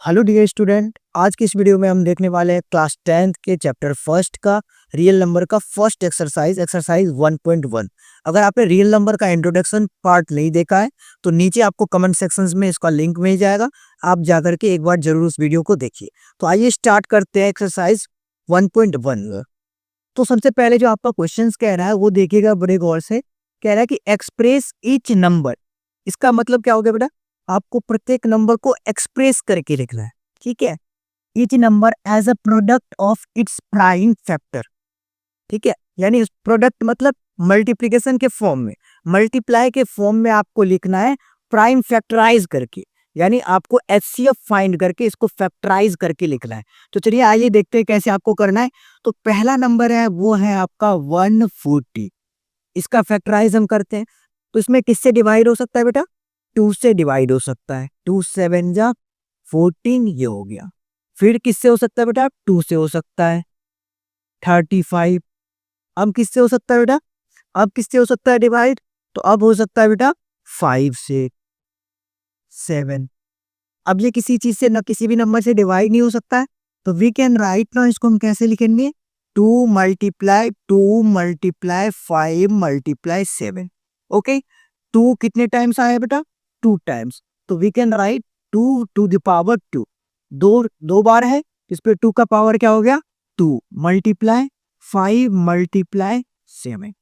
Hello dear student, आज की इस वीडियो में हम देखने वाले हैं क्लास 10th के चैप्टर फर्स्ट का रियल नंबर का फर्स्ट एक्सरसाइज 1.1। अगर आपने रियल नंबर का इंट्रोडक्शन पार्ट नहीं देखा है तो नीचे आपको कमेंट सेक्शंस में इसका लिंक मिल जाएगा, आप जाकर के एक बार जरूर उस वीडियो को देखिए। तो आइए स्टार्ट करते हैं एक्सरसाइज 1.1। तो सबसे पहले जो आपका क्वेश्चन कह रहा है वो देखिएगा बड़े गौर से। कह रहा है कि एक्सप्रेस ईच नंबर। इसका मतलब क्या हो गया बेटा, आपको प्रत्येक नंबर को एक्सप्रेस करके लिखना है। ठीक है, each number as a product of its prime factor. ठीक है, यानी प्रोडक्ट मतलब मल्टीप्लिकेशन के फॉर्म में, मल्टीप्लाई के फॉर्म में आपको लिखना है प्राइम फैक्टराइज करके, यानी आपको एचसीएफ फाइंड करके इसको फैक्टराइज करके लिखना है। तो चलिए आइए देखते हैं कैसे आपको करना है। तो पहला नंबर है वो है आपका 140। इसका फैक्टराइज हम करते हैं तो इसमें किससे डिवाइड हो सकता है बेटा, 2 से डिवाइड हो सकता है। 2 7 जा 14, ये हो गया। फिर किससे हो सकता है बेटा, 2 से हो सकता है 35। अब किससे हो सकता है बेटा, अब किससे हो सकता है डिवाइड, तो अब हो सकता है बेटा 5 से 7। अब ये किसी चीज से ना किसी भी नंबर से डिवाइड नहीं हो सकता है, तो वी कैन राइट नाउ इसको हम कैसे लिखेंगे, 2 मल्टीप्लाई 5 मल्टीप्लाई 7। ओके, 2 कितने टाइम्स आया बेटा, 2 टाइम्स। तो we can write 2 to the power 2। दो बार है, इस पे 2 का पावर क्या हो गया, 2 मल्टीप्लाई 5 मल्टीप्लाई 7।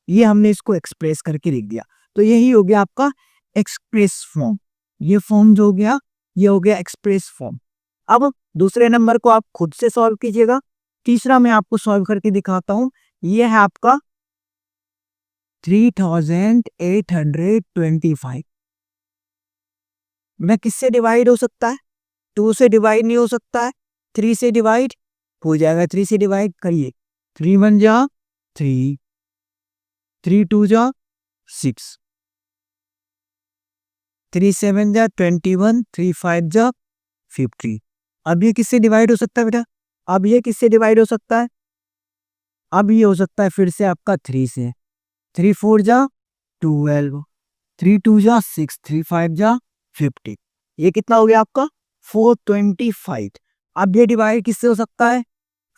ये हमने इसको एक्सप्रेस करके लिख दिया। तो यही हो गया आपका एक्सप्रेस फॉर्म। ये फॉर्म जो हो गया ये हो गया एक्सप्रेस फॉर्म। अब दूसरे नंबर को आप खुद से सॉल्व कीजिएगा। तीसरा मैं आपको सॉल्व करके दिखाता हूं। ये है आपका 3825। मैं किससे डिवाइड हो सकता है, 2 से डिवाइड नहीं हो सकता है, 3 से डिवाइड हो जाएगा। 3 से डिवाइड करिए, 3 1 जा 3, 3 2 जा 6, 3 7 जा 21, 3 5 जा 50। अब ये किससे डिवाइड हो सकता है बेटा, अब ये किससे डिवाइड हो सकता है, अब ये हो सकता है फिर से आपका 3 से। 3 4 जा 12, 3 2 जा 6, 3 5 जा 50। ये कितना हो गया आपका 425। अब ये डिवाइड किससे हो सकता है,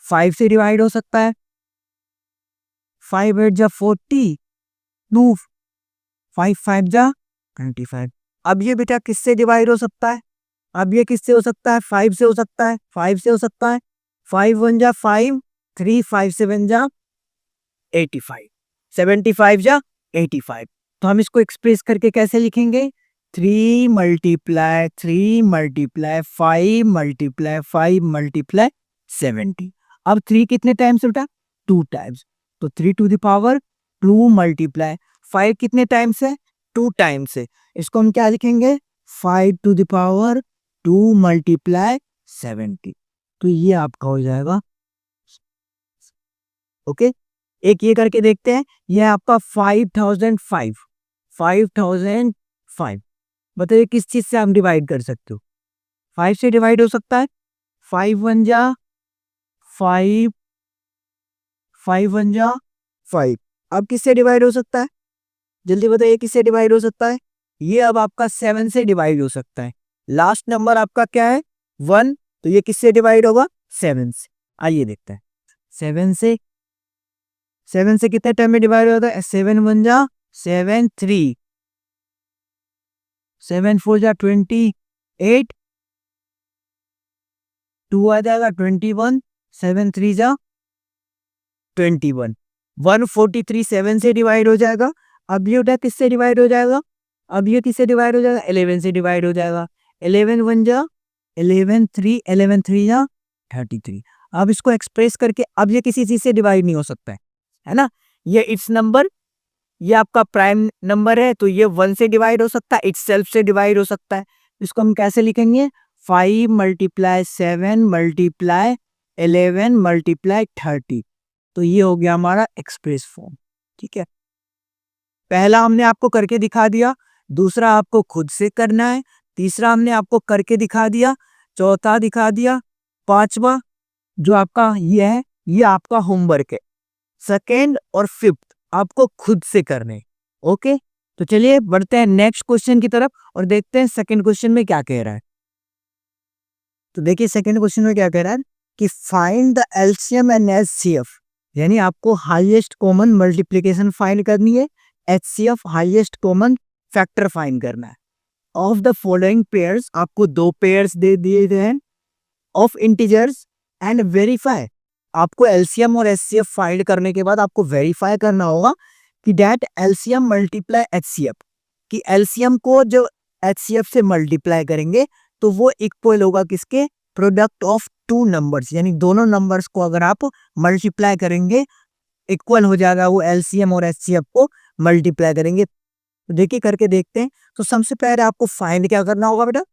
5 से डिवाइड हो सकता है। 5 8 जा 40, 2 5 5 जा 25। अब ये बेटा किससे डिवाइड हो सकता है, अब ये किससे हो सकता है, 5 से हो सकता है, 5 से हो सकता है। 5 1 जा 5, 3 5 7 जा 85, 75 जा 85। तो हम इसको एक्सप्रेस करके कैसे लिखेंगे, 3 मल्टीप्लाई 3 मल्टीप्लाई 5 मल्टीप्लाई 5 मल्टीप्लाई 70। अब 3 कितने टाइम्स बेटा, 2 टाइम्स। तो 3 टू द पावर 2 मल्टीप्लाई 5 कितने टाइम्स है, 2 टाइम्स है। इसको हम क्या लिखेंगे, 5 टू द पावर 2 मल्टीप्लाई 70। तो ये आपका हो जाएगा। ओके, एक ये करके देखते हैं। ये आपका 5005, 5005। बताइए किस चीज से आप डिवाइड कर सकते हो, 5 से डिवाइड हो सकता है। 5 1 जा 5, 5 1 जा 5। अब किससे डिवाइड हो सकता है, जल्दी बताइए किससे डिवाइड हो सकता है। ये अब आपका 7 से डिवाइड हो सकता है। लास्ट नंबर आपका क्या है, 1, तो ये किससे डिवाइड होगा, 7 से। आइए देखते हैं 7 से। 7 से कितने टाइम में डिवाइड होता है, 7 1 जा 7 3, 7 4 जा 28, 2 आ जाएगा 21, 7 3 जा 21। 143 7 से डिवाइड हो जाएगा। अब ये उठा किससे डिवाइड हो जाएगा, अब ये किससे डिवाइड हो जाएगा, 11 से डिवाइड हो जाएगा। 11 1 जा 11 3, 11 3 जा 33। अब इसको एक्सप्रेस करके, अब ये किसी चीज से डिवाइड नहीं हो सकता है ना। ये इट्स नंबर, ये आपका प्राइम नंबर है तो ये 1 से डिवाइड हो सकता है, इट्स सेल्फ से डिवाइड हो सकता है। इसको हम कैसे लिखेंगे, 5 मल्टीप्लाई 7 मल्टीप्लाई 11 मल्टीप्लाई 30। तो ये हो गया हमारा एक्सप्रेस फॉर्म। ठीक है, पहला हमने आपको करके दिखा दिया, दूसरा आपको खुद से करना है, तीसरा हमने आपको करके दिखा दिया, चौथा दिखा दिया, पांचवा जो आपका ये है ये आपका होमवर्क है। सेकेंड और फिफ्थ आपको खुद से करने। ओके, तो चलिए बढ़ते हैं नेक्स्ट क्वेश्चन की तरफ और देखते हैं सेकेंड क्वेश्चन में क्या कह रहा है। तो देखिए सेकंड क्वेश्चन में क्या कह रहा है कि find the LCM and HCF, यानी आपको हाईएस्ट कॉमन मल्टीप्लिकेशन फाइंड करनी है, HCF highest common factor find करना है। ऑफ द फॉलोइंग पेयर्स, आपको दो पेयर्स दे दिए गए हैं ऑफ इंटीजर्स एंड वेरीफाई, आपको एलसीएम और एचसीएफ फाइंड करने के बाद आपको वेरीफाई करना होगा कि दैट एलसीएम मल्टीप्लाई एचसीएफ, कि एलसीएम को जो एचसीएफ से मल्टीप्लाई करेंगे तो वो इक्वल होगा किसके, प्रोडक्ट ऑफ टू नंबर्स, यानी दोनों नंबर्स को अगर आप मल्टीप्लाई करेंगे इक्वल हो जाएगा, वो एलसीएम और एचसीएफ को मल्टीप्लाई करेंगे। तो देखिए करके देखते हैं। तो सबसे पहले आपको फाइंड क्या करना होगा बेटा,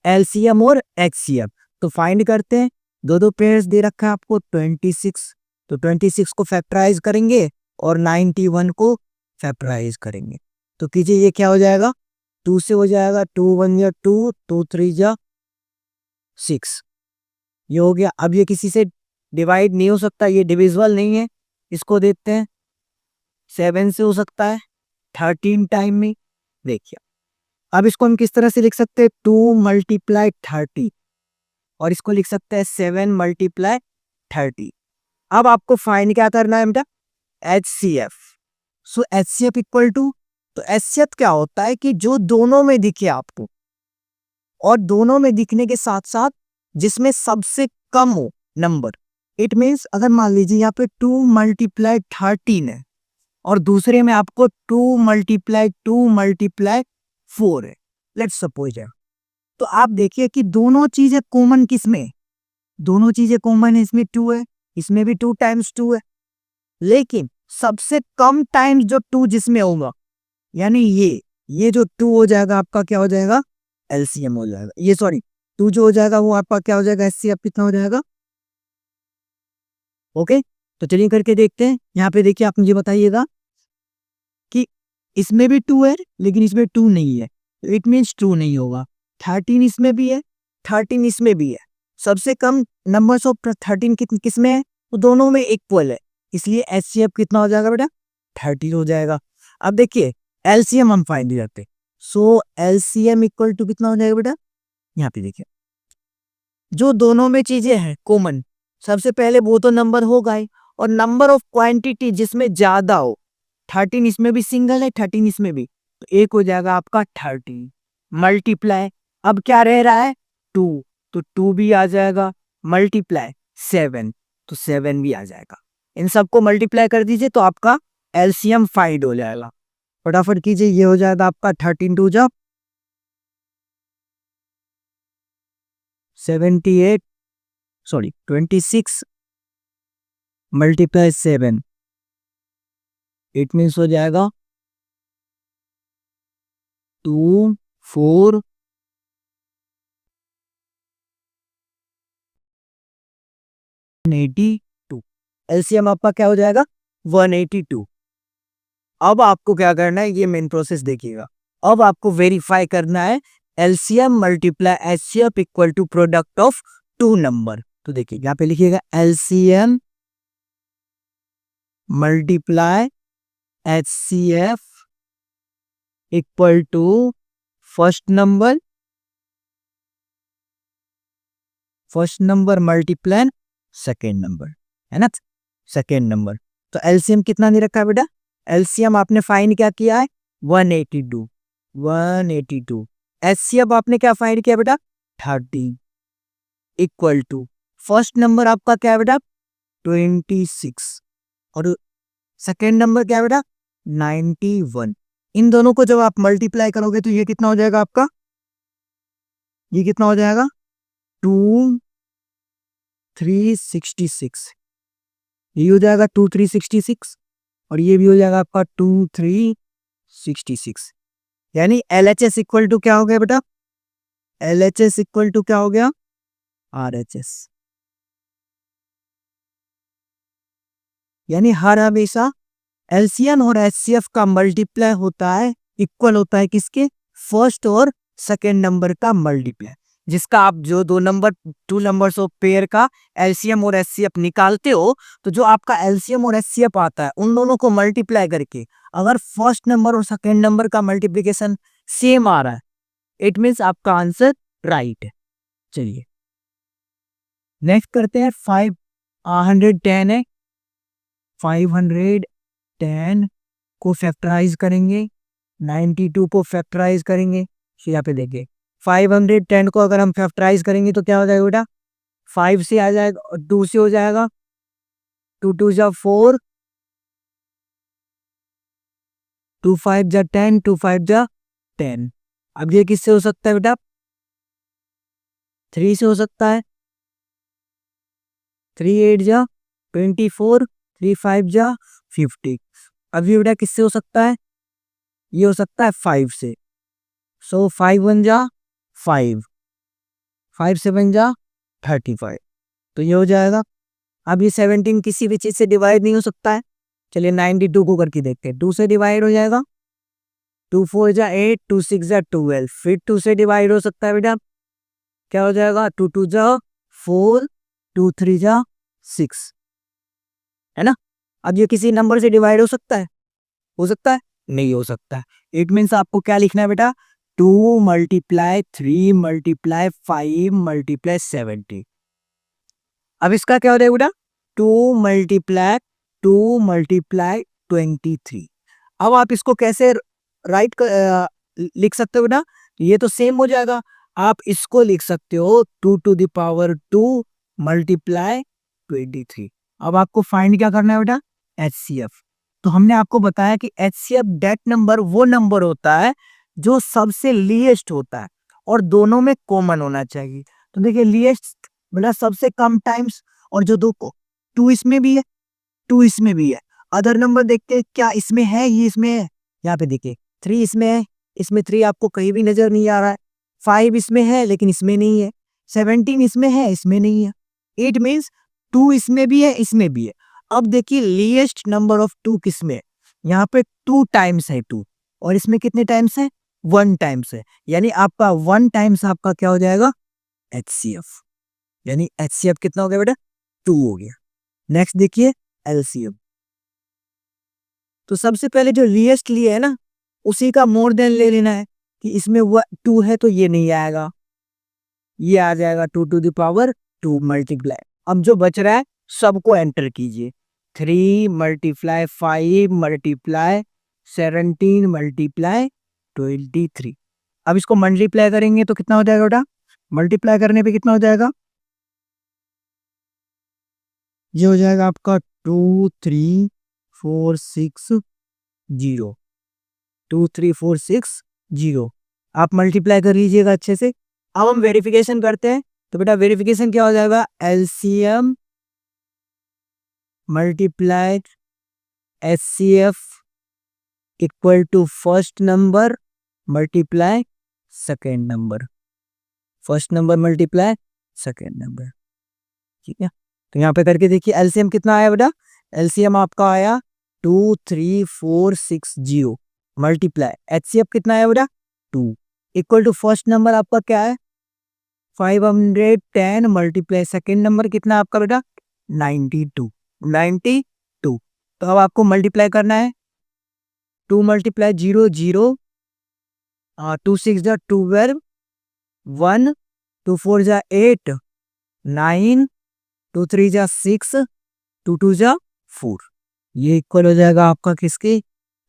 एलसीएम और एचसीएफ। तो फाइंड करते हैं, दो दो पेयर्स दे रखा है आपको 26, तो 26 को फैक्टराइज करेंगे और 91 को फैक्टराइज करेंगे। तो कीजिए ये क्या हो जाएगा, 2 से हो जाएगा, 2 1 जा 2, 2 3 जा 6, ये हो गया। अब ये किसी से डिवाइड नहीं हो सकता, ये डिविजिबल नहीं है, इसको देखते हैं 7 से हो सकता है 13 टाइम में। देखिए अब इसको हम किस तरह से लिख सकते हैं, 2 मल्टीप्लाई 30, और इसको लिख सकते हैं 7 मल्टीप्लाई 30। अब आपको फाइंड क्या करना है बेटा, HCF. So HCF equal to, तो एचसीएफ क्या होता है कि जो दोनों में दिखे आपको, और दोनों में दिखने के साथ साथ जिसमें सबसे कम हो नंबर। इट मीन्स अगर मान लीजिए यहाँ पे 2 मल्टीप्लाई 13 है और दूसरे में आपको 2 मल्टीप्लाई 2 मल्टीप्लाई 4 है, लेट्स सपोज है। तो आप देखिए कि दोनों चीजें कॉमन किसमें, दोनों चीजें कॉमन है, इसमें 2 है, इसमें भी 2 टाइम्स 2 है, लेकिन सबसे कम टाइम्स जो 2 जिसमें होगा, यानी ये जो 2 हो जाएगा आपका क्या हो जाएगा, एलसीएम हो जाएगा। ये सॉरी 2 जो हो जाएगा वो आपका क्या हो जाएगा, एचसीएफ कितना हो जाएगा। ओके, तो चलिए करके देखते हैं। यहाँ पे देखिए आप मुझे बताइएगा कि इसमें भी 2 है लेकिन इसमें 2 नहीं है, तो इट मीन्स 2 नहीं होगा। 13 इसमें भी है, 13 इसमें भी है, सबसे कम नंबर्स ऑफ 13 किसमें है, तो दोनों में इक्वल है, इसलिए एचसीएफ कितना हो जाएगा बेटा, 30 हो जाएगा। अब देखिए एलसीएम हम फाइंड करते हैं, सो एलसीएम इक्वल टू कितना हो जाएगा बेटा, यहाँ पे देखिए जो दोनों में चीजें हैं कॉमन, सबसे पहले वो तो नंबर होगा ही, और नंबर ऑफ क्वांटिटी जिसमें ज्यादा हो, 13 इसमें भी सिंगल है, 13 इसमें भी, तो एक हो जाएगा आपका 30 मल्टीप्लाई, अब क्या रह रहा है 2, तो 2 भी आ जाएगा, मल्टीप्लाई 7, तो 7 भी आ जाएगा। इन सबको मल्टीप्लाई कर दीजिए तो आपका एलसीएम फाइंड हो जाएगा। फटाफट कीजिए, ये हो जाएगा आपका 13 2 जा 78, सॉरी 26 मल्टीप्लाई 7, इट मीन्स हो जाएगा 2 4 182, एलसीएम आपका क्या हो जाएगा 182। अब आपको क्या करना है, ये मेन प्रोसेस देखिएगा। अब आपको वेरीफाई करना है LCM multiply HCF equal to product of two number. तो देखिए यहाँ पे लिखिएगा LCM multiply HCF equal to first number multiply second number, है ना, सेकेंड नंबर। तो एलसीएम कितना नहीं रखा है बेटा, एलसीएम आपने फाइंड क्या किया है 182, एचसीएफ आपने क्या फाइंड किया बेटा 30 इक्वल टू फर्स्ट नंबर आपका क्या है बेटा 26 और सेकेंड नंबर क्या है बेटा 91। इन दोनों को जब आप मल्टीप्लाई करोगे तो ये कितना हो जाएगा आपका, ये कितना हो जाएगा 2366, ये हो जाएगा 2366 और ये भी हो जाएगा आपका 2366, यानी LHS इक्वल टू क्या हो गया बेटा, LHS इक्वल टू क्या हो गया RHS, यानी हर हमेशा एलसीएम और एचसीएफ का मल्टीप्लाई होता है, इक्वल होता है किसके, फर्स्ट और सेकेंड नंबर का मल्टीप्लाई, जिसका आप जो टू नंबर्स ऑफ पेयर का एलसीएम और एचसीएफ निकालते हो, तो जो आपका एलसीएम और एचसीएफ आता है उन दोनों को मल्टीप्लाई करके अगर फर्स्ट नंबर और सेकेंड नंबर का मल्टीप्लिकेशन सेम आ रहा है, इट मीन्स आपका आंसर राइट है। चलिए नेक्स्ट करते हैं 510 है, 510 को फैक्टराइज करेंगे, 92 को फैक्टराइज करेंगे। यहाँ पे देखिए 510 को अगर हम फैक्टराइज करेंगे तो क्या हो जाएगा बेटा, 5 से आ जाएगा और 2 से हो जाएगा, 2 2 जा 4, 2 5 जा 10, 2 5 जा 10। अब ये किससे हो सकता है बेटा, 3 से हो सकता है, 3 8 जा 24, 3 5 जा 50। अब ये बेटा किससे हो सकता है, ये हो सकता है 5 से। सो 5 1 जा 5, 5 7 जा 35, तो ये हो जाएगा। अब ये 17 किसी भी चीज से डिवाइड नहीं हो सकता है, चलिए 92 को करके देखते हैं। 2 से डिवाइड हो जाएगा, 2 4 जा 8, 2 6 जा 12, फिर 2 से डिवाइड हो सकता है बेटा, क्या हो जाएगा, 2 2 जा 4, 2 3 जा 6, है ना। अब ये किसी नंबर से डिवाइड हो सकता है, हो सकता है, नहीं हो सकता है। इट मीन्स आपको क्या लिखना है बेटा, 2 × 3 × 5 × 70। अब इसका क्या हो जाएगा बेटा, 2 × 2 × 23। अब आप इसको कैसे लिख सकते हो बेटा, ये तो सेम हो जाएगा। आप इसको लिख सकते हो 2 to the power 2 × 23। अब आपको फाइंड क्या करना है बेटा, HCF। तो हमने आपको बताया कि HCF डेट नंबर वो नंबर होता है जो सबसे लीएस्ट होता है और दोनों में कॉमन होना चाहिए। तो देखिए लीएस्ट बेटा सबसे कम टाइम्स, और जो दो को 2 इसमें भी है, 2 इसमें भी है। अदर नंबर देखते हैं क्या इसमें है, ये इसमें है, यहाँ पे देखिए 3 इसमें है, इसमें 3 आपको कहीं भी नजर नहीं आ रहा है। 5 इसमें है लेकिन इसमें नहीं है। 17 इसमें है, इसमें नहीं है। 8 मीन्स 2 इसमें भी है, इसमें भी है। अब देखिए लीएस्ट नंबर ऑफ 2 किसमें है, यहाँ पे 2 टाइम्स है 2, और इसमें कितने टाइम्स है, 1 टाइम्स है। यानी आपका 1 टाइम्स आपका क्या हो जाएगा, HCF। यानी HCF कितना हो गया बेटा, 2 हो गया। नेक्स्ट देखिए LCM। तो सबसे पहले जो लीएस्ट लिए है ना, उसी का मोर देन ले लेना है कि इसमें 2 है तो ये नहीं आएगा, ये आ जाएगा 2 to the power 2 × अब जो बच रहा है सबको एंटर कीजिए, 3 × 5 × 17 × 23। अब इसको मल्टीप्लाई करेंगे तो कितना हो जाएगा बेटा, मल्टीप्लाई करने पे कितना हो जाएगा, ये हो जाएगा आपका 2 3 4 6 0, 2 3 4 6 0। आप मल्टीप्लाई कर लीजिएगा अच्छे से। अब हम वेरिफिकेशन करते हैं, तो बेटा वेरिफिकेशन क्या हो जाएगा, LCM × HCF equal to first number multiply second number, first number multiply second number, ठीक है। तो यहाँ पे करके देखिए LCM कितना आया बेटा, LCM आपका आया 2 3 4 6 0 मल्टीप्लाई HCF कितना आया बेटा 2 इक्वल टू फर्स्ट नंबर आपका क्या है 510 मल्टीप्लाई सेकेंड नंबर कितना आपका बेटा 92। तो अब आपको मल्टीप्लाई करना है, 2 × 0 0, 2 6 जा 12, 1 2 4 जा 8, 9 2 3 जा 6, 2 2 जा 4, ये इक्वल हो जाएगा आपका किसके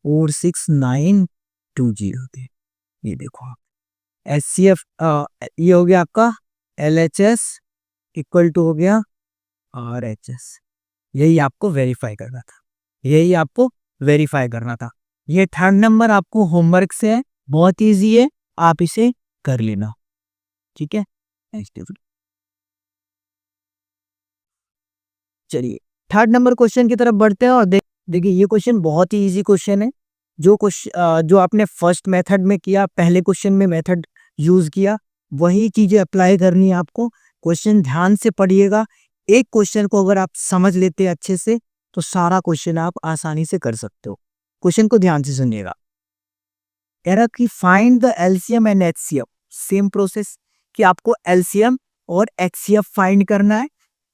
46920 के। ये देखो आप HCF ये हो गया आपका LHS इक्वल टू हो गया RHS। यही आपको वेरीफाई करना था, यही आपको वेरीफाई करना था। ये थर्ड नंबर आपको होमवर्क से है, बहुत इजी है, आप इसे कर लेना, ठीक है। चलिए थर्ड नंबर क्वेश्चन की तरफ बढ़ते हैं और देखिए ये क्वेश्चन बहुत ही इजी क्वेश्चन है। जो आपने फर्स्ट मेथड में किया, पहले क्वेश्चन में मेथड यूज किया, वही चीजें अप्लाई करनी है आपको। क्वेश्चन ध्यान से पढ़िएगा, एक क्वेश्चन को अगर आप समझ लेते हैं अच्छे से तो सारा क्वेश्चन आप आसानी से कर सकते हो। क्वेश्चन को ध्यान से सुनिएगा, कह रहा कि find the LCM and HCF, same process कि आपको LCM और HCF फाइंड करना है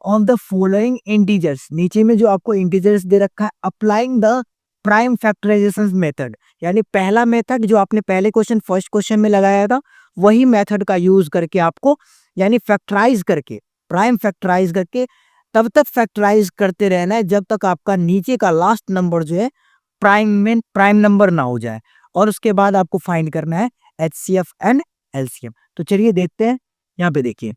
ऑन द फॉलोइंग इंटीजर्स। नीचे में जो आपको इंटीजर्स दे रखा है, applying the prime factorisation method, यानी पहला मेथड जो आपने पहले क्वेश्चन फर्स्ट क्वेश्चन में लगाया था, वही मेथड का यूज करके आपको यानी फैक्टराइज करके प्राइम फैक्टराइज करके तब तक फैक्टराइज करते रहना है जब तक आपका नीचे का लास्ट नंबर जो है प्राइम नंबर ना हो जाए, और उसके बाद आपको फाइंड करना है एचसीएफ एंड एलसीएम। तो चलिए देखते हैं। यहाँ पे देखिए,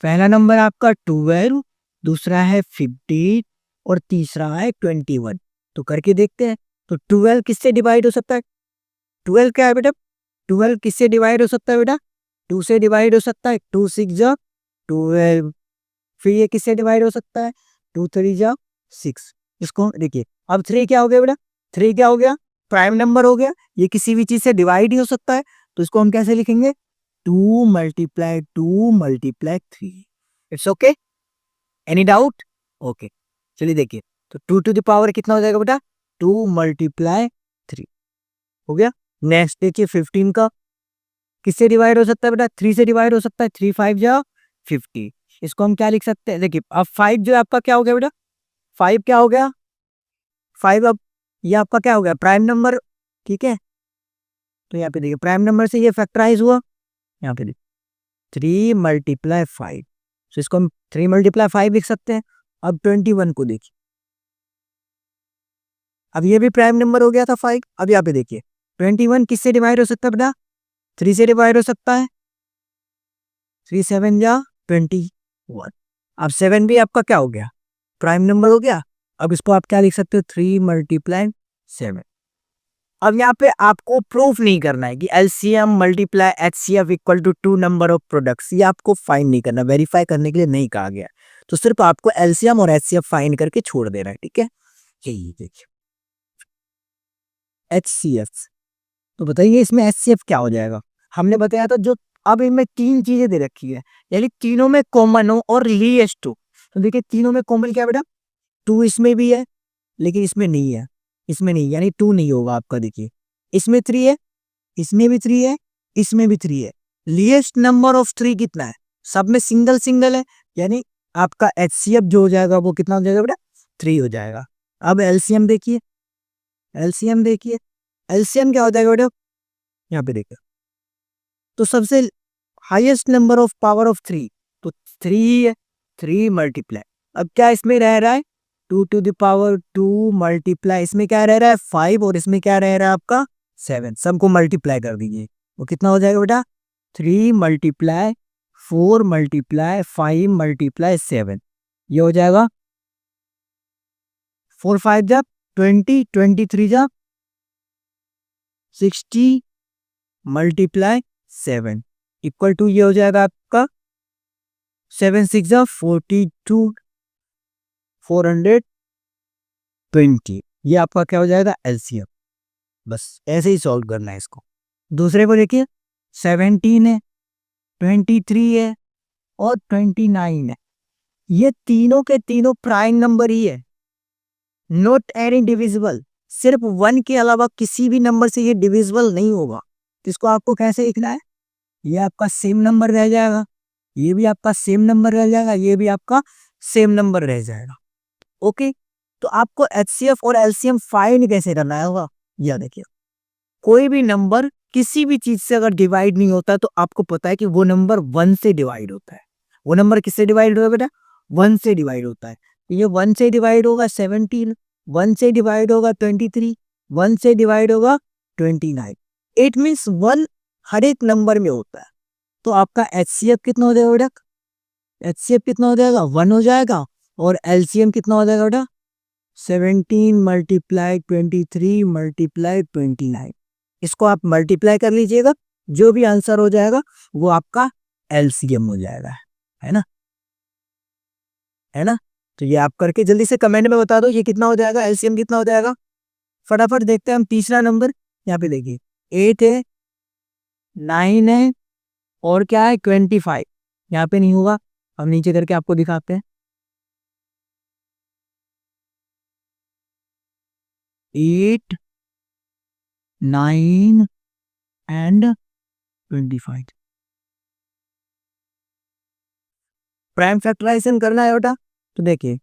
पहला नंबर आपका 12, दूसरा है 15 और तीसरा है 21। तो करके देखते हैं। तो 12 किससे डिवाइड हो सकता है? 12 क्या है बेटा? 12 किससे डिवाइड हो सकता है बेटा? 2 से डिवाइड हो सकता है। 2 6 जा 12। फिर ये किससे डिवाइड हो सकता है? 2 3 जा 6। इसको देखिए, अब 3 क्या हो गया बेटा? 3 क्या हो गया? प्राइम नंबर हो गया। ये किसी भी चीज से डिवाइड ही हो सकता है, तो इसको हम कैसे लिखेंगे? 2 multiply 2 multiply 3। It's okay, any doubt? Okay, चलिए देखिए। तो 2 टू द पावर कितना हो जाएगा बेटा? 2 मल्टीप्लाई 3 हो गया। नेक्स्ट देखिए, 15 का किससे डिवाइड हो सकता है बेटा? 3 से डिवाइड हो सकता है। 3 5 जा 50। इसको हम क्या लिख सकते हैं? देखिए, अब 5 जो है आपका क्या हो गया बेटा? 5 क्या हो गया? 5 अब ये आपका क्या हो गया? Prime number. ठीक है, तो यहाँ पे देखिए प्राइम नंबर से ये फैक्टराइज हुआ। यहाँ पे देखिए 3 मल्टीप्लाई 5, तो इसको हम 3 मल्टीप्लाई 5 लिख सकते हैं। अब 21 को देखिए, अब ये भी प्राइम नंबर हो गया था 5। अब यहाँ पे देखिए 21 किससे डिवाइड हो सकता है बेटा? 3 से डिवाइड हो सकता है। 3 7 जा 21। अब 7 भी आपका क्या हो गया? प्राइम नंबर हो गया। अब इसको आप क्या लिख सकते हो? 3 मल्टीप्लाई 7। अब यहाँ पे आपको प्रूफ नहीं करना है कि LCM multiply HCF equal to 2 number of products, ये आपको फाइंड नहीं करना, वेरीफाई करने के लिए नहीं कहा गया। तो सिर्फ आपको एलसीएम और एचसीएफ फाइंड करके छोड़ देना है। ठीक है, यही देखिए एचसीएफ। तो बताइए इसमें एचसीएफ क्या हो जाएगा? हमने बताया था जो, अब इनमें 3 चीजें दे रखी है, यानी तीनों में कॉमन हो और लीस्ट हो। तो देखिए तीनों में कॉमन क्या है बेटा? 2 इसमें भी है लेकिन इसमें नहीं है, इसमें नहीं, यानी 2 नहीं होगा आपका। देखिए इसमें 3 है, इसमें भी 3 है, इसमें भी 3 है। लीस्ट नंबर ऑफ 3 कितना है? सब में सिंगल सिंगल है, यानी आपका एचसीएफ जो हो जाएगा वो कितना हो जाएगा बेटा? 3 हो जाएगा। अब एलसीएम देखिए, एलसीएम देखिए, एलसीएम क्या हो जाएगा बेटा? यहाँ पे देखिए, तो सबसे highest number of power of 3, तो 3 है। 3 मल्टीप्लाई, अब क्या इसमें रह रहा है? 2 टू द पावर 2 मल्टीप्लाई, इसमें क्या रह रहा है? 5, और इसमें क्या रह रहा है आपका? 7। सबको मल्टीप्लाई कर दीजिए, वो कितना हो जाएगा बेटा? 3 मल्टीप्लाई 4 मल्टीप्लाई 5 मल्टीप्लाई 7, ये हो जाएगा 4 5 जा 20, 23 जा 60 मल्टीप्लाई 7 इक्वल टू ये हो जाएगा आपका 7 6 जा 42 420। ये आपका क्या हो जाएगा? एलसीएम। बस ऐसे ही सॉल्व करना है इसको। दूसरे को देखिए, 17 है, 23 है और 29 है। ये तीनों के तीनों प्राइम नंबर ही है, नॉट एनी डिविजिबल। सिर्फ 1 के अलावा किसी भी नंबर से ये डिविजिबल नहीं होगा। तो इसको आपको कैसे लिखना है? ये आपका सेम नंबर रह जाएगा, ये भी आपका सेम नंबर रह जाएगा, ये भी आपका सेम नंबर रह जाएगा। ओके, तो आपको एचसीएफ और एलसीएम फाइंड कैसे करना होगा? यह देखिए, कोई भी नंबर किसी भी चीज से अगर डिवाइड नहीं होता तो आपको पता है कि वो नंबर 1 से डिवाइड होता है। वो नंबर किससे डिवाइड होता है बेटा? 1 से डिवाइड होता है। ये 1 से डिवाइड होगा 17, 1 से डिवाइड होगा 23, 1 से डिवाइड होगा 29। इट मीन्स 1 हर एक नंबर में होता है। तो आपका एचसीएफ कितना हो जाएगा बेटा? एचसीएफ कितना हो जाएगा? 1 हो जाएगा। और एलसीएम कितना हो जाएगा बेटा? 17 मल्टीप्लाई 23 मल्टीप्लाई 29। इसको आप मल्टीप्लाई कर लीजिएगा, जो भी आंसर हो जाएगा वो आपका एलसीएम हो जाएगा, है ना? है ना? तो ये आप करके जल्दी से कमेंट में बता दो ये कितना हो जाएगा, एलसीएम कितना हो जाएगा। फटाफट देखते हैं हम तीसरा नंबर। यहाँ पे देखिए 8 है, 9 है और क्या है? 25। यहाँ पे नहीं होगा, हम नीचे करके आपको दिखाते हैं। 8 9 एंड 25। प्राइम फैक्टराइजेशन करना है बेटा, तो देखिए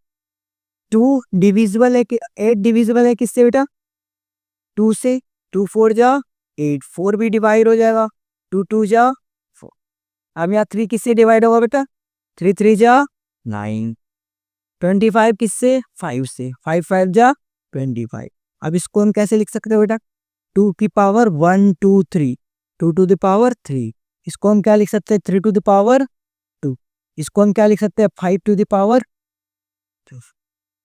2 डिविजिबल है कि 8 डिविजिबल है किससे बेटा? 2 से। 2 4 जा 8, 4 भी डिवाइड हो जाएगा। 2 2 जा 4। अब यहाँ 3 किससे डिवाइड होगा बेटा? 3 3 जा 9, 25 किससे 5 से, 5 5 जा 25। अब इसको हम कैसे लिख सकते हो बेटा, 2 की पावर 1 2 3, 2 टू द पावर 3। इसको हम क्या लिख सकते हैं, 3 टू द पावर 2। इसको हम क्या लिख सकते हैं, 5 टू द पावर 2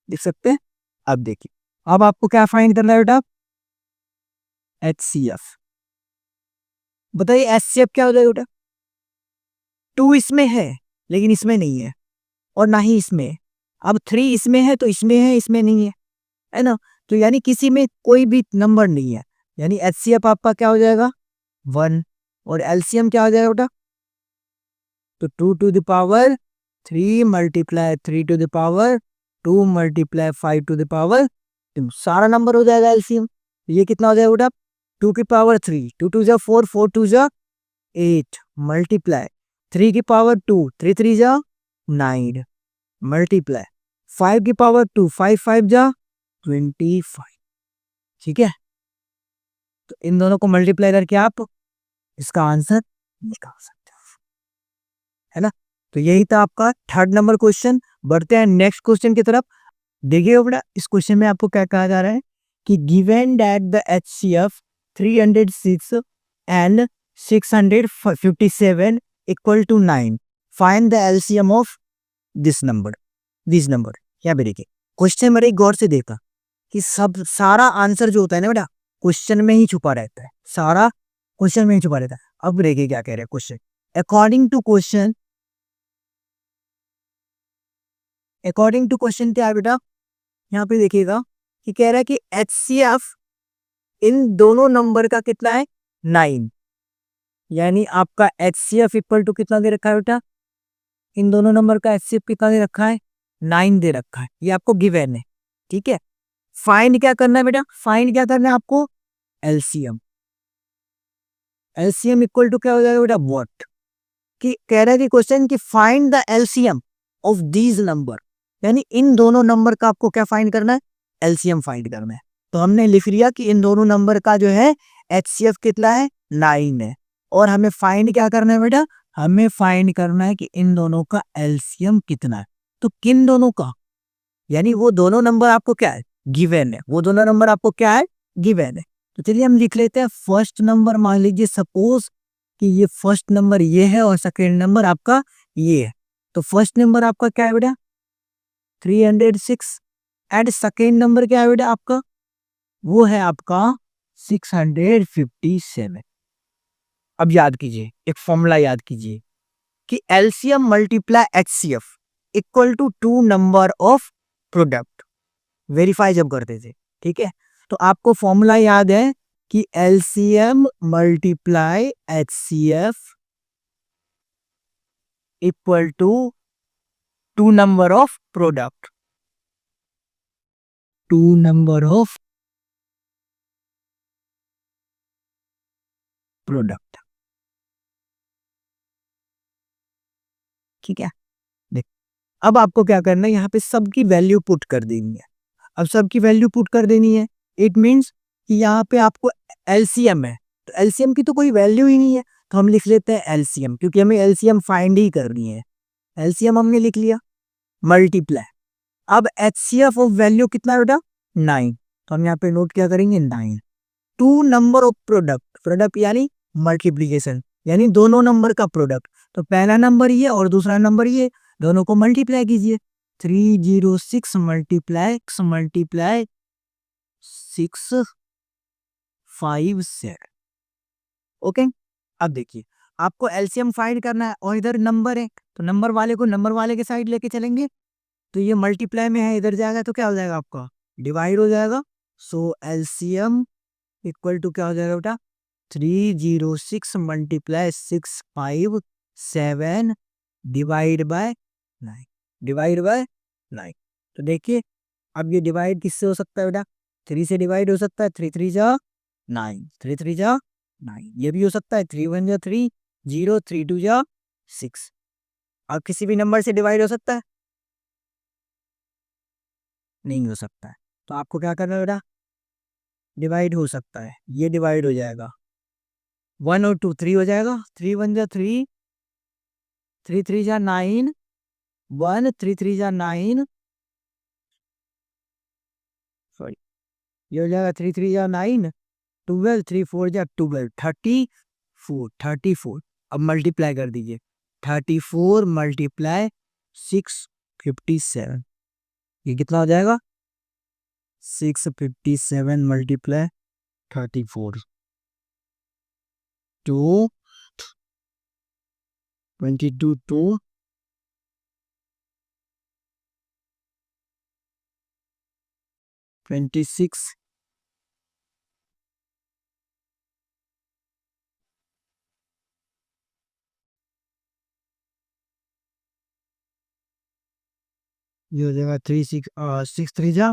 लिख सकते हैं। अब देखिए, अब आपको क्या फाइंड करना है बेटा, HCF। बताइए HCF क्या हो जाएगा बेटा, 2 इसमें है लेकिन इसमें नहीं है, और ना ही इसमें है। अब 3 इसमें है तो इसमें है, इसमें नहीं है ना। तो यानी किसी में कोई भी नंबर नहीं है, यानी HCF आपका क्या हो जाएगा 1, और LCM क्या हो जाएगा बेटा, तो 2 to the power 3 multiply 3 to the power 2 multiply 5 to the power 2, सारा नंबर हो जाएगा LCM। ये कितना हो जाएगा बेटा, 2 की पावर 3, 2 टू जा 4, 4 टू जा 8 मल्टीप्लाई 3 की पावर 2, 3 3 जा 9 मल्टीप्लाई 5 की पावर 2, 5 5 जा 25। ठीक है, तो इन दोनों को मल्टीप्लाई करके आप इसका आंसर निकाल सकते हो, है ना। तो यही था आपका थर्ड नंबर क्वेश्चन। बढ़ते हैं नेक्स्ट क्वेश्चन की तरफ। देखिए बेटा, इस क्वेश्चन में आपको क्या कहा जा रहा है कि given that the HCF 306 and 657 equal to 9, find the LCM of this number. यहाँ पे देखिए, क्वेश्चन मेरे गौर से देखा कि सब सारा आंसर जो होता है ना बेटा, क्वेश्चन में ही छुपा रहता है, सारा क्वेश्चन में ही छुपा रहता है। अब देखिए क्या कह रहे हैं क्वेश्चन, अकॉर्डिंग टू क्वेश्चन क्या है बेटा, यहाँ पे देखिएगा कि कह रहा है कि HCF इन दोनों नंबर का कितना है 9, यानी आपका HCF इक्वल टू कितना दे रखा है बेटा, इन दोनों नंबर का HCF कितना दे रखा है 9 दे रखा है, ये आपको गिवन है। ठीक है, फाइंड क्या करना है बेटा, फाइंड क्या करना है आपको, LCM। LCM इक्वल टू क्या हो जाएगा बेटा, व्हाट, कि कह रहा है कि क्वेश्चन कि find the LCM of these number, यानी इन दोनों नंबर का आपको क्या फाइंड करना है, LCM फाइंड करना है। तो हमने लिख लिया कि इन दोनों नंबर का जो है HCF कितना है 9 है, और हमें फाइंड क्या करना है बेटा, हमें फाइंड करना है कि इन दोनों का LCM कितना है। तो किन दोनों का, यानी वो दोनों नंबर आपको क्या है गिवन है, वो दोनों नंबर आपको क्या है गिवन है। तो चलिए हम लिख लेते हैं फर्स्ट नंबर, मान लीजिए सपोज कि ये फर्स्ट नंबर ये है और सेकेंड नंबर आपका ये है। तो फर्स्ट नंबर आपका क्या है बेटा 306, एंड सेकेंड नंबर क्या है बेटा आपका, वो है आपका 657। अब याद कीजिए, एक फॉर्मूला याद कीजिए कि LCM multiply HCF equal to 2 number of product, verify जब करते थे। ठीक है, तो आपको फॉर्मूला याद है कि LCM multiply HCF equal to 2 number of product, 2 number of product. ठीक है, देख अब आपको क्या करना है, यहाँ पे सबकी वैल्यू पुट कर देनी है। अब सबकी वैल्यू पुट कर देनी है, इट मीन्स कि यहाँ पे आपको LCM है, तो LCM की तो कोई वैल्यू ही नहीं है, तो हम लिख लेते हैं LCM, क्योंकि हमें LCM फाइंड ही करनी है। LCM हमने लिख लिया, मल्टीप्लाई, अब HCF ऑफ वैल्यू कितना है बेटा 9, तो हम यहाँ पे नोट क्या करेंगे 9, 2 नंबर ऑफ प्रोडक्ट, प्रोडक्ट यानी मल्टीप्लीकेशन, यानी दोनों नंबर का प्रोडक्ट। तो पहला नंबर ये और दूसरा नंबर ये, दोनों को मल्टीप्लाई कीजिए, 306 मल्टीप्लाई 657। ओके, अब देखिए आपको LCM फाइंड करना है और इधर नंबर है, तो नंबर वाले को नंबर वाले के साइड लेके चलेंगे, तो ये मल्टीप्लाई में है, इधर जाएगा तो क्या हो जाएगा आपका डिवाइड हो जाएगा। सो LCM इक्वल टू क्या हो जाएगा बेटा 306 multiply 657 divide by 9, divide by 9। तो देखिए अब ये डिवाइड किससे हो सकता है बेटा, 3 से डिवाइड हो सकता है, 3 3 जा 9, 3 3 जा 9, ये भी हो सकता है 3 1 जा 3 0, 3 2 जा 6। अब किसी भी नंबर से डिवाइड हो सकता है, नहीं हो सकता है, तो आपको क्या करना है बेटा, डिवाइड हो सकता है, ये डिवाइड हो जाएगा 1 और 2 3 हो जाएगा, 3 1 जा 3, 3 3 जा 9, 1 3 3 जा 9, सॉरी ये हो जाएगा 3 3 जा 9, 12 3 4 जा 12, 34। अब मल्टीप्लाई कर दीजिए, 34 मल्टीप्लाई 657, ये कितना हो जाएगा? 657 मल्टीप्लाई 34 टू 22 टू 26, ये हो जाएगा 6 3 जा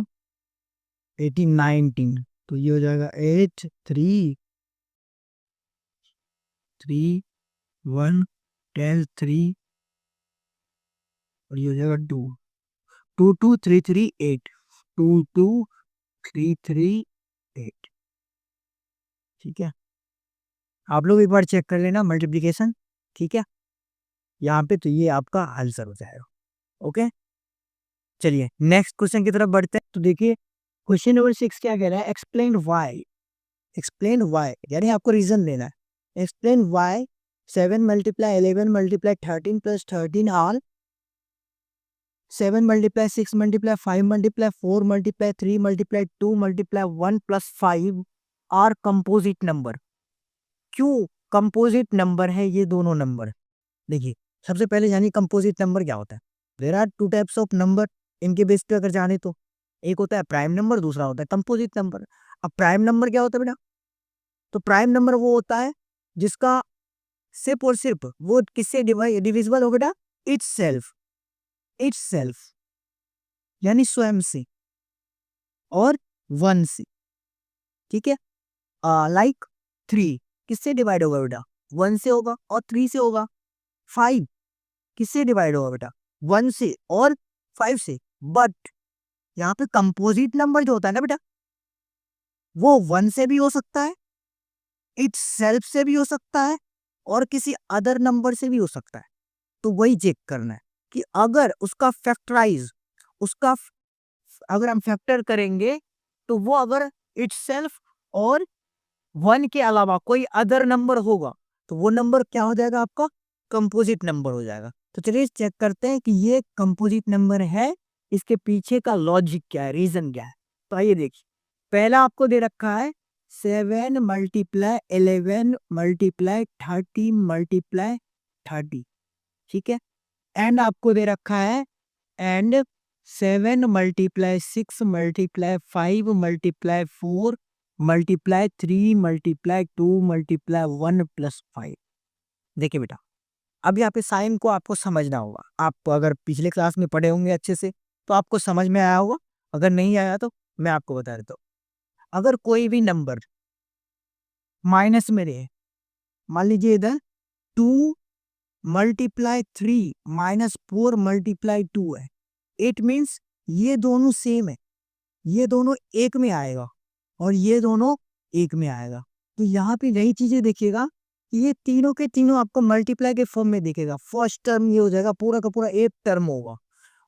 18 19, तो ये हो जाएगा 8 3 3 1 10 3, और ये हो जाएगा 2 2 2 3 3 8, 2 2 3 3 8। ठीक है, आप लोग एक बार चेक कर लेना मल्टीप्लिकेशन। ठीक है, यहाँ पे तो ये आपका आंसर हो जाएगा। ओके, चलिए नेक्स्ट क्वेश्चन की तरफ बढ़ते हैं। तो देखिए क्वेश्चन नंबर 6 क्या कह रहा है, एक्सप्लेन वाई। एक्सप्लेन वाई यानी आपको रीजन देना है। Explain why 7 multiply 11 multiply 13 plus 13 are 7 multiply 6 multiply 5 multiply 4 multiply 3 multiply 2 multiply 1 plus 5 are composite number. क्यों कंपोजिट नंबर है ये दोनों नंबर? देखिए सबसे पहले जानिए कंपोजिट नंबर क्या होता है। There are two types of number, इनके बेस पे अगर जाने तो एक होता है प्राइम नंबर, दूसरा होता है कंपोजिट नंबर। अब प्राइम नंबर क्या होता है बेटा? तो प्राइम नंबर वो होता है जिसका सिर्फ और सिर्फ वो किससे डिविजिबल हो बेटा? इट्स सेल्फ, इट्स सेल्फ यानी स्वयं से और 1 से। ठीक है, लाइक 3 किससे डिवाइड होगा बेटा? 1 से होगा और 3 से होगा। 5 किससे डिवाइड होगा बेटा? 1 से और 5 से। बट यहाँ पे कंपोजिट नंबर जो होता है ना बेटा, वो 1 से भी हो सकता है, इट्स सेल्फ से भी हो सकता है, और किसी अदर नंबर से भी हो सकता है। तो वही चेक करना है कि अगर उसका फैक्टराइज, उसका अगर हम फैक्टर करेंगे तो वो अगर इट्स सेल्फ और 1 के अलावा कोई अदर नंबर होगा तो वो नंबर क्या हो जाएगा? आपका कंपोजिट नंबर हो जाएगा। तो चलिए चेक करते हैं कि ये कंपोजिट नंबर है, इसके पीछे का लॉजिक क्या है, रीजन क्या है। तो आइए देखिए, पहला आपको दे रखा है 7 मल्टीप्लाई 11 मल्टीप्लाई 13 मल्टीप्लाई 30। ठीक है, एंड आपको दे रखा है and 7 multiply 6 multiply 5 multiply 4 multiply 3 multiply 2 multiply 1 plus 5। देखिए बेटा, अब यहाँ पे साइन को आपको समझना होगा। आप अगर पिछले क्लास में पढ़े होंगे अच्छे से तो आपको समझ में आया होगा, अगर नहीं आया तो मैं आपको बता देता हूँ। अगर कोई भी नंबर माइनस में रहे, मान लीजिए इधर 2 मल्टीप्लाई 3 माइनस 4 मल्टीप्लाई 2 है, इट मीन्स ये दोनों सेम है, ये दोनों एक में आएगा और ये दोनों एक में आएगा। तो यहाँ पे नई चीजें देखिएगा कि ये तीनों के तीनों आपको मल्टीप्लाई के फॉर्म में दिखेगा। फर्स्ट टर्म ये हो जाएगा, पूरा का पूरा एक टर्म होगा,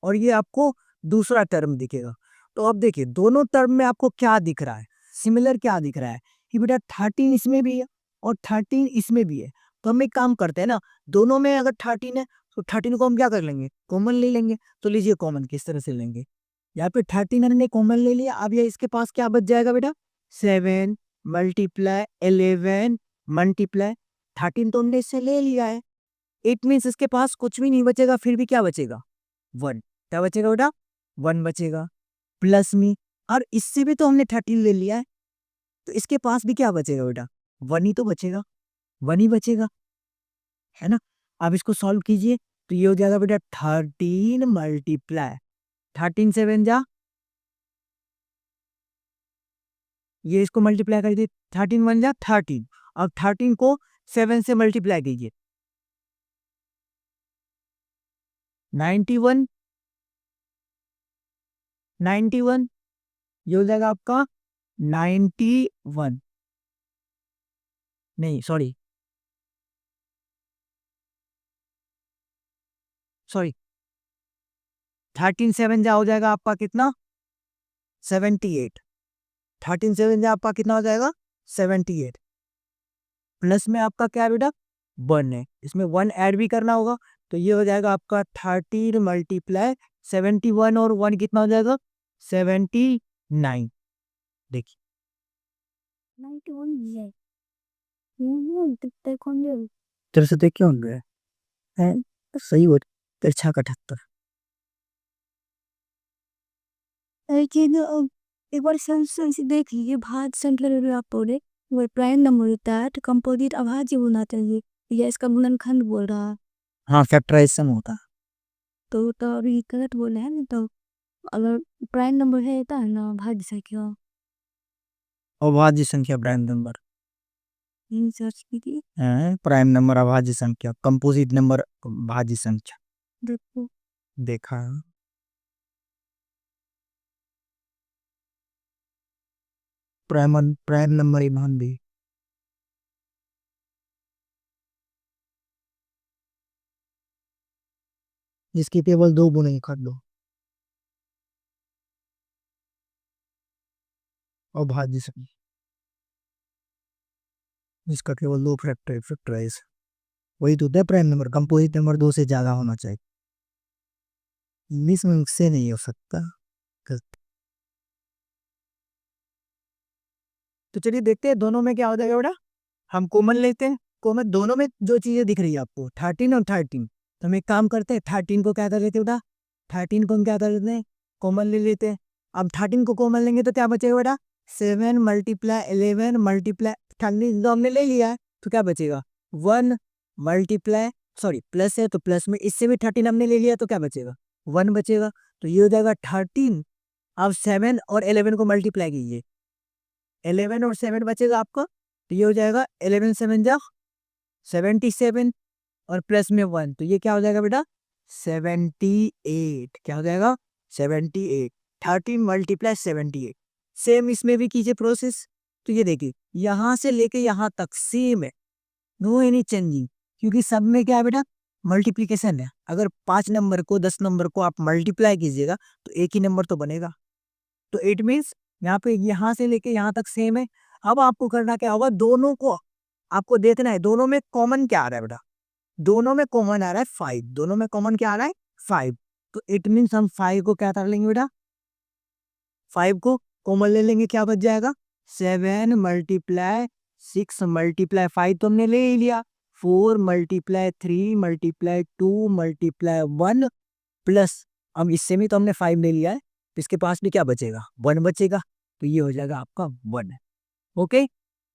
और ये आपको दूसरा टर्म दिखेगा। तो अब देखिए दोनों टर्म में आपको क्या दिख रहा है, सिमिलर क्या दिख रहा है कि बेटा 13 इसमें भी है और 13 इसमें भी है। तो हम एक काम करते हैं ना, दोनों में अगर 13 है तो 13 को हम क्या कर लेंगे? कॉमन ले लेंगे। तो लीजिए कॉमन किस तरह से लेंगे, यहाँ पे 13 हमने कॉमन ले लिया। अब ये इसके पास क्या बच जाएगा बेटा? 7 मल्टीप्लाई 11 मल्टीप्लाई 13 तो हमने इससे ले लिया है, इट मीन्स इसके पास कुछ भी नहीं बचेगा, फिर भी क्या बचेगा? 1। क्या बचेगा बेटा? 1 बचेगा प्लस में, और इससे भी तो हमने 13 ले लिया है, तो इसके पास भी क्या बचेगा बेटा? 1 ही तो बचेगा, 1 ही बचेगा, है ना। अब इसको सॉल्व कीजिए तो ये हो जाएगा बेटा 13 मल्टीप्लाई 13 7 जा, ये इसको मल्टीप्लाई कर दीजिए, 13 1 जा 13। अब 13 को 7 से मल्टीप्लाई कीजिए, 91 91, ये हो जाएगा आपका 91, नहीं सॉरी सॉरी 13 7 जा हो जाएगा आपका कितना 78। 13 7 जा आपका कितना हो जाएगा 78। प्लस में आपका क्या है बेटा 1 है, इसमें 1 ऐड भी करना होगा, तो ये हो जाएगा आपका 13 मल्टीप्लाई 71 और 1 कितना हो जाएगा 79। देखिए 91 है। तेरे से देख क्यों रहा है सही हो तिरछा 78। एक बार से देख लीजिए भाज संख्या आप बोले वो प्राइम नंबर होता है तो कंपोजिट अभाज्य होना चाहिए, या इसका गुणनखंड बोल रहा है हाँ फैक्टराइजेशन होता है। तो अभी गलत बोले हैं ना, तो अगर प्राइम नंबर है तो है ना भाज्य संख्या अभाज्य संख्या प्राइम नंबर सर्च कीजिए है, प्राइम नंबर अभाज्य संख्या, कंपोजिट नंबर भाज्य संख्या देखो। देखा है। प्राइम नंबर ईमान भी जिसकी केवल 2 गुणे कर दो अभाज्य संख्या, इसका केवल 2 फैक्टराइज वही तो होता है प्राइम नंबर। कंपोजिट नंबर 2 से ज्यादा होना चाहिए, इंग्लिश में उससे नहीं हो सकता। तो चलिए देखते हैं दोनों में क्या हो जाएगा बेटा। हम कॉमन लेते हैं, कॉमन दोनों में जो चीजें दिख रही है आपको 13 और 13, तो हम एक काम करते हैं 13 को क्या कर लेते हैं बेटा, 13 को हम क्या कर लेते हैं कॉमन ले लेते हैं। अब 13 को कॉमन लेंगे तो क्या बचेगा बेटा 7 मल्टीप्लाई 11 मल्टीप्लाई 13 जो हमने ले लिया है, तो क्या बचेगा 1 मल्टीप्लाई सॉरी प्लस है तो प्लस में इससे भी 13 हमने ले लिया तो क्या बचेगा 1 बचेगा, तो ये हो जाएगा 13। अब 7 और 11 को मल्टीप्लाई कीजिए, 11 और 7 बचेगा आपका, तो ये हो जाएगा 11 7 जा 77 और प्लस में 1, तो ये क्या हो जाएगा बेटा 78। क्या हो जाएगा 78। 13 मल्टीप्लाई 78। सेम इसमें भी कीजिए प्रोसेस, तो ये देखिए यहां से लेके यहां तक सेम है, नो एनी चेंजिंग, क्योंकि सब में क्या है बेटा मल्टीप्लीकेशन है। अगर 5 नंबर को 10 नंबर को आप मल्टीप्लाई कीजिएगा तो एक ही नंबर तो बनेगा, तो इट मीन्स यहाँ पे यहाँ से लेके यहाँ तक सेम है। अब आपको करना क्या होगा, दोनों को आपको देखना है दोनों में कॉमन क्या आ रहा है बेटा, दोनों में कॉमन आ रहा है 5, दोनों में कॉमन क्या आ रहा है 5, तो इट मीन्स हम 5 को क्या कर लेंगे बेटा 5 को कॉमन ले लेंगे, क्या बच जाएगा 7 मल्टीप्लाई 6 मल्टीप्लाई 5 तो हमने ले ही लिया, 4 मल्टीप्लाई 3 मल्टीप्लाई 2 मल्टीप्लाई 1 प्लस अब इससे भी तो हमने 5 ले लिया है, तो इसके पास भी क्या बचेगा 1 बचेगा, तो ये हो जाएगा आपका 1। ओके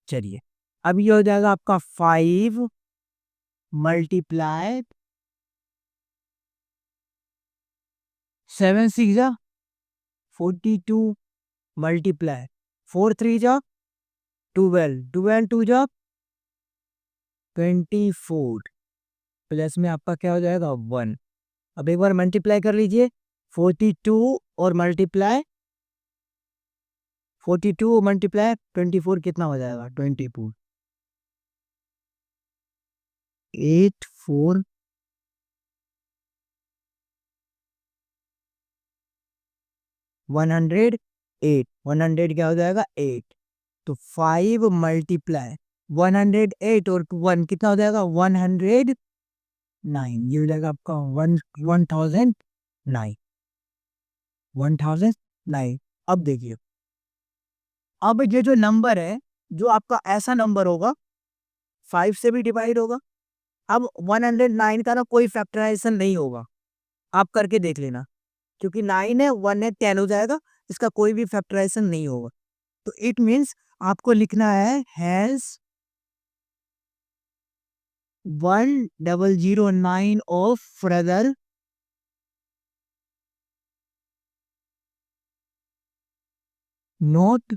चलिए अब ये हो जाएगा आपका 5 मल्टीप्लाई 7 6 जा 42 मल्टीप्लाई 4 3 जा 12 12 2 जा 24 प्लस में आपका क्या हो जाएगा 1। अब एक बार मल्टीप्लाई कर लीजिए 42 और मल्टीप्लाई 42 मल्टीप्लाई 24 कितना हो जाएगा 24 8 4 108 100 क्या हो जाएगा 8, तो 5 मल्टीप्लाई 108 और 1 कितना हो जाएगा 109, ये हो जाएगा आपका 1009 1009। अब देखिए अब ये जो नंबर है जो आपका ऐसा नंबर होगा 5 से भी डिवाइड होगा। अब 109 का ना कोई फैक्टराइजेशन नहीं होगा, आप करके देख लेना, क्योंकि 9 है 1 है 10 हो जाएगा, इसका कोई भी फैक्टराइजेशन नहीं होगा, तो इट मीन्स आपको लिखना है has 1009 of further not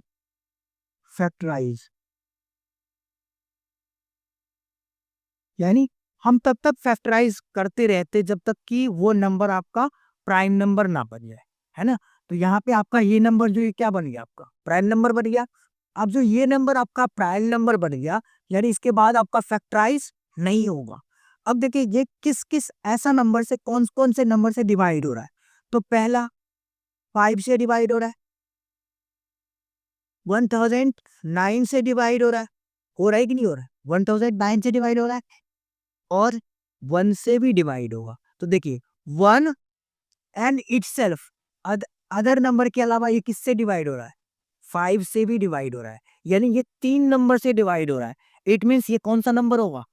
factorize, यानी हम तब तक फैक्टराइज करते रहते जब तक कि वो नंबर आपका प्राइम नंबर ना बन जाए, है ना। तो यहाँ पे आपका ये नंबर जो ये क्या बन गया आपका प्राइम नंबर बन गया। अब जो ये नंबर आपका प्राइम नंबर बन गया, यानी इसके बाद आपका फैक्टराइज नहीं होगा। अब देखिए ये किस किस ऐसा नंबर से कौन कौन से नंबर से डिवाइड हो रहा है, तो पहला 5 से डिवाइड हो रहा है, 1009 से डिवाइड हो रहा है कि नहीं हो रहा है? 1009 से डिवाइड हो रहा है और 1 से भी डिवाइड होगा। तो देखिए 1 एंड इटसेल्फ अदर नंबर के अलावा ये किससे डिवाइड हो रहा है? 5 से भी डिवाइड हो रहा है, यानी ये 3 नंबर से डिवाइड हो रहा है। इट मीन्स ये कौन सा नंबर होगा?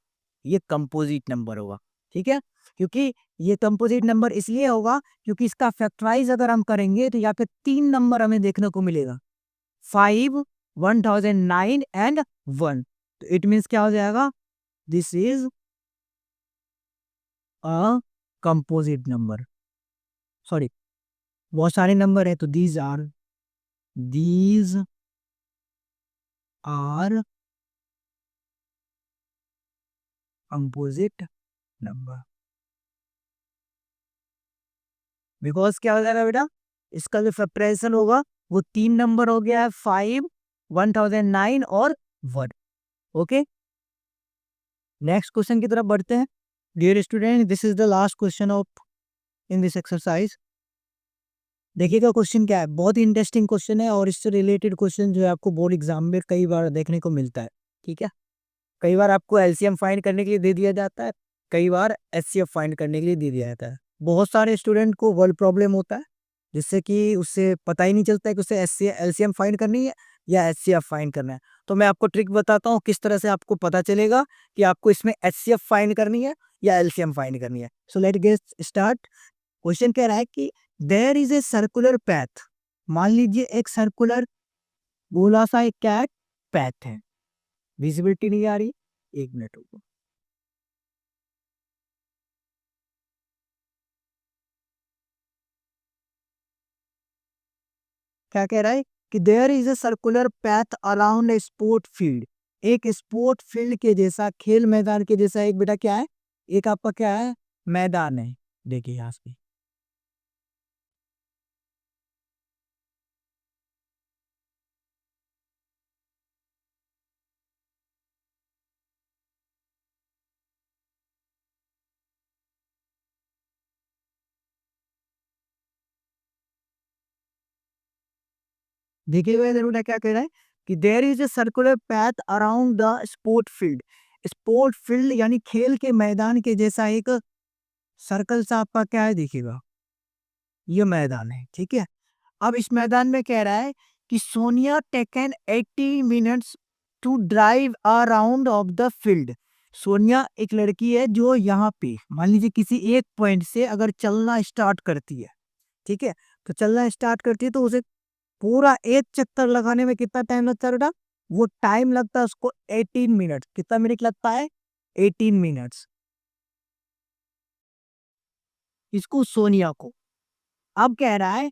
ये कंपोजिट नंबर होगा, ठीक है? क्योंकि ये कंपोजिट नंबर इसलिए होगा क्योंकि इसका फैक्टराइज अगर हम करेंगे तो यहाँ पे 3 नंबर हमें देखने को मिलेगा, 5, 1009 एंड 1। तो इट मीन्स क्या हो जाएगा? This is a composite number. Sorry, बहुत सारे नंबर है तो these are composite number. Because क्या हो जाएगा बेटा, इसका जो फैक्टराइजेशन होगा वो 3 नंबर हो गया है, 5, 1009 और 1। ओके, नेक्स्ट क्वेश्चन की तरफ बढ़ते हैं। Dear student, this is the last question of in this exercise. देखिएगा क्वेश्चन क्या है, बहुत ही इंटरेस्टिंग क्वेश्चन है और इससे रिलेटेड क्वेश्चन जो है आपको बोर्ड एग्जाम में कई बार देखने को मिलता है, ठीक है? कई बार आपको एलसीएम फाइंड करने के लिए दे दिया जाता है, कई बार एचसीएफ फाइंड करने के लिए दे दिया जाता है। बहुत सारे स्टूडेंट को वर्ड प्रॉब्लम होता है जिससे कि उससे पता ही नहीं चलता है कि उसे एलसीएम फाइंड करनी है या एचसीएफ फाइंड करना है। तो मैं आपको ट्रिक बताता हूँ किस तरह से आपको पता चलेगा कि आपको इसमें एचसीएफ फाइंड करनी है या एलसीएम फाइंड करनी है। So let get start. Question कह रहा है कि there is a circular path. मान लीजिए एक सर्कुलर गोला सा एक क्या है, पैथ है। विजिबिलिटी नहीं आ रही, 1 मिनट रुको। क्या कह रहा है कि there is a circular path around a sport field. एक स्पोर्ट फील्ड के जैसा, खेल मैदान के जैसा एक बेटा क्या है, एक आपका क्या है, मैदान है। देखिए यहाँ से देखिए इधर बेटा क्या कह रहा है कि there is a circular path around the sport field. Sport field यानी खेल के मैदान के जैसा एक सर्कल सा आपका क्या है, देखिएगा ये मैदान है, ठीक है? अब इस मैदान में कह रहा है कि Sonia taken 80 minutes to drive around of the field. Sonia एक लड़की है जो यहाँ पे मान लीजिए किसी एक पॉइंट से अगर चलना स्टार्ट करती है, ठीक है? तो चलना स्टार्ट करती है तो उसे पूरा एक चक्कर लगाने में कितना टाइम लगता है बेटा? वो टाइम लगता है उसको 18 मिनट। कितना मिनट लगता है? 18 मिनट्स इसको, सोनिया को। अब कह रहा है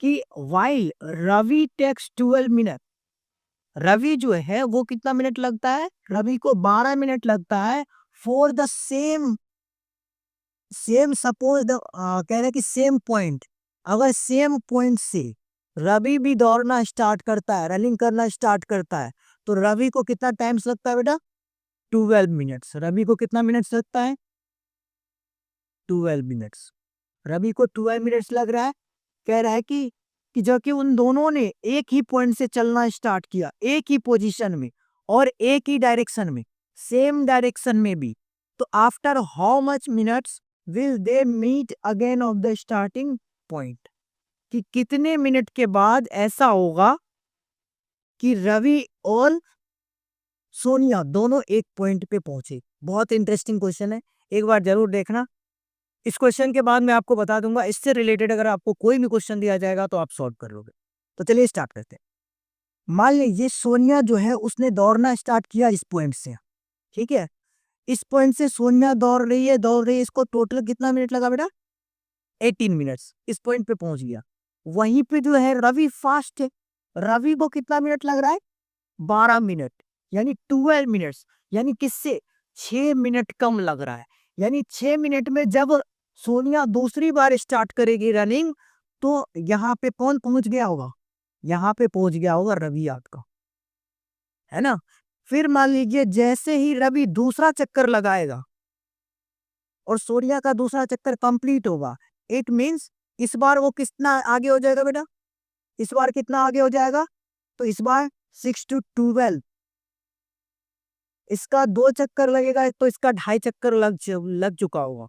कि while Ravi takes 12 minute. Ravi जो है वो कितना मिनट लगता है? रवि को 12 मिनट लगता है for the same same suppose the कह रहे हैं कि सेम पॉइंट। अगर सेम पॉइंट से रवि भी दौड़ना स्टार्ट करता है, रनिंग करना स्टार्ट करता है, तो रवि को कितना टाइम लगता है बेटा? 12 मिनट्स। रवि को कितना मिनट्स लगता है? 12 मिनट्स। रवि को 12 मिनट्स लग रहा है। कह रहा है कि जबकि उन दोनों ने एक ही पॉइंट से चलना स्टार्ट किया, एक ही पोजीशन में और एक ही डायरेक्शन में, सेम डायरेक्शन में भी, तो after how much minutes will they meet again of the starting point. कि कितने मिनट के बाद ऐसा होगा कि रवि और सोनिया दोनों एक पॉइंट पे पहुंचे। बहुत इंटरेस्टिंग क्वेश्चन है, एक बार जरूर देखना। इस क्वेश्चन के बाद मैं आपको बता दूंगा इससे रिलेटेड अगर आपको कोई भी क्वेश्चन दिया जाएगा तो आप सॉल्व कर लोगे। तो चलिए स्टार्ट करते हैं। मान लीजिए सोनिया जो है उसने दौड़ना स्टार्ट किया इस पॉइंट से, ठीक है? इस पॉइंट से सोनिया दौड़ रही है, इसको टोटल कितना मिनट लगा बेटा? 18 मिनट्स। इस पॉइंट पे पहुंच गया। वहीं पे जो है रवि फास्ट है, रवि को कितना मिनट लग रहा है? 12 मिनट, यानी 12 मिनट्स। यानी किससे? 6 मिनट कम लग रहा है। यानी 6 मिनट में जब सोनिया दूसरी बार स्टार्ट करेगी रनिंग, तो यहाँ पे कौन पहुंच गया होगा? यहाँ पे पहुंच गया होगा रवि आपका, है ना? फिर मान लीजिए जैसे ही रवि दूसरा चक्कर लगाएगा और सोनिया का दूसरा चक्कर कंप्लीट होगा, इट मीन्स इस बार वो कितना आगे हो जाएगा बेटा, इस बार कितना आगे हो जाएगा, तो इस बार 6 to 12, इसका 2 चक्कर लगेगा तो इसका 2.5 चक्कर लग चुका होगा,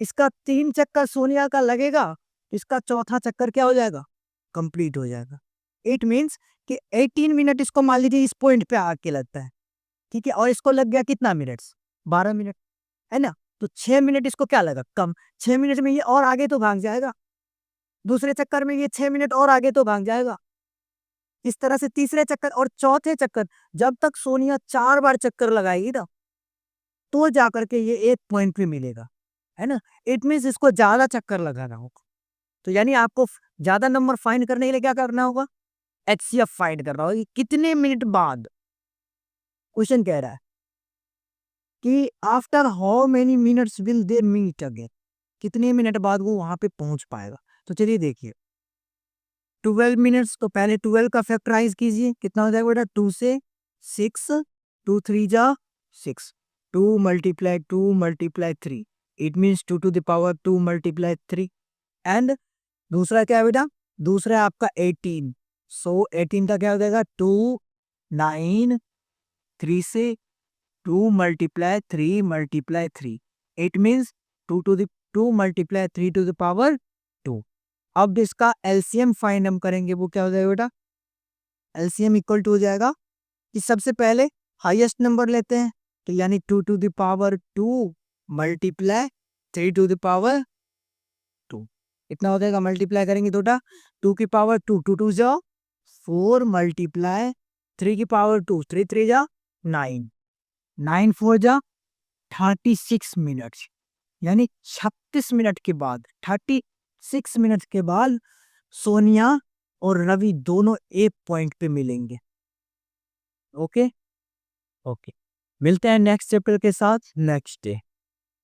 इसका 3 चक्कर सोनिया का लगेगा, इसका चौथा चक्कर क्या हो जाएगा, कंप्लीट हो जाएगा। इट मीन्स कि 18 मिनट इसको मान लीजिए इस पॉइंट पे आके लगता है, ठीक है, और इसको लग गया कितना मिनट्स, 12 मिनट, है ना, तो 6 मिनट इसको क्या लगा, कम, 6 मिनट में ये और आगे तो भाग जाएगा, दूसरे चक्कर में ये 6 मिनट और आगे तो भाग जाएगा, इस तरह से तीसरे चक्कर और चौथे चक्कर, जब तक सोनिया 4 बार चक्कर लगाएगी ना, तो जाकर के ये एक पॉइंट पे मिलेगा, है ना। इट मीन्स इसको ज्यादा चक्कर लगाना होगा, तो यानी आपको ज्यादा नंबर फाइंड करने के लिए क्या करना होगा, एचसीएफ फाइंड करना होगा कि कितने मिनट बाद, क्वेश्चन कह रहा है कि after how many minutes will they meet again, कितने मिनट बाद वो वहां पे पहुंच पाएगा। तो चलिए देखिए 12 मिनट्स, तो पहले 12 का फैक्टराइज कीजिए, कितना हो जाएगा बेटा, 2 से 6, 2 3 जा 6, 2 multiply 2 multiply 3, it means 2 to the power 2 multiply 3, and दूसरा क्या है बेटा, दूसरा है आपका 18, सो 18 का क्या हो जाएगा, 2 9 3 से 2 multiply 3 multiply 3, it means 2 multiply 3 to the power 2। अब इसका एलसीएम फाइंड हम करेंगे, वो क्या हो जाएगा बेटा, एलसीएम इक्वल टू हो जाएगा कि सबसे पहले हाईएस्ट नंबर लेते हैं, तो यानी 2 to the power 2 multiply 3 to the power 2, इतना हो जाएगा, मल्टीप्लाई करेंगे तो 2 की पावर 2, 2 2 जा 4 मल्टीप्लाई 3 की पावर 2, 3 3 जा 9, 9 4 जा 36 मिनट, यानी 36 मिनट के बाद, 36 मिनट के बाद सोनिया और रवि दोनों एक पॉइंट पे मिलेंगे। ओके ओके, मिलते हैं नेक्स्ट चैप्टर के साथ नेक्स्ट डे।